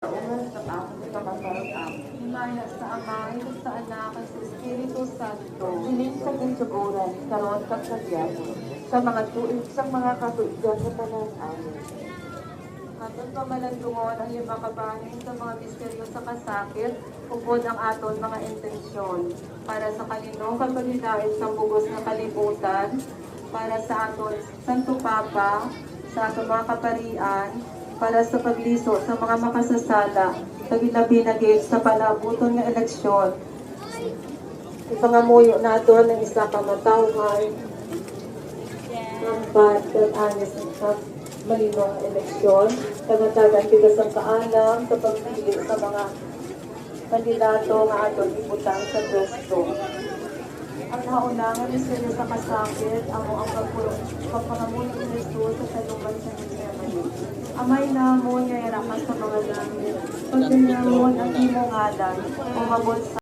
Unang sa ako sa kaparang Himaya sa Ama, ito sa Anak, at sa Espiritu Santo. Hiling sa kinsuguran, karon kag kagyan, sa mga tuig sa mga katuigan sa tanan amin. Aton pamalandungon ang iyong makabahin sa mga misteryo sa kasakit, upod ang aton mga intensyon, para sa kaninong kapagidait sa bugos na kalibutan, para sa aton Santo Papa, sa aton mga kaparian, para sa pagliso sa mga makasasala, sa ginabinagit sa palabuton ng eleksyon. Ipangamuyo naton ng isa ka matawhan, ang bad at honest at malinong eleksyon, kagatagan tigas ang kaalam sa pagpili sa mga kandidato nga aton ibutang sa pwesto. Ang naunangan misteryo sa kasakit, amo ang pagpangamuyo ni Jesus sa saluman sa Gethsemane. Amay namon nga irakan sa mga langit, pagdinamon ang imong ngalan, umabot sa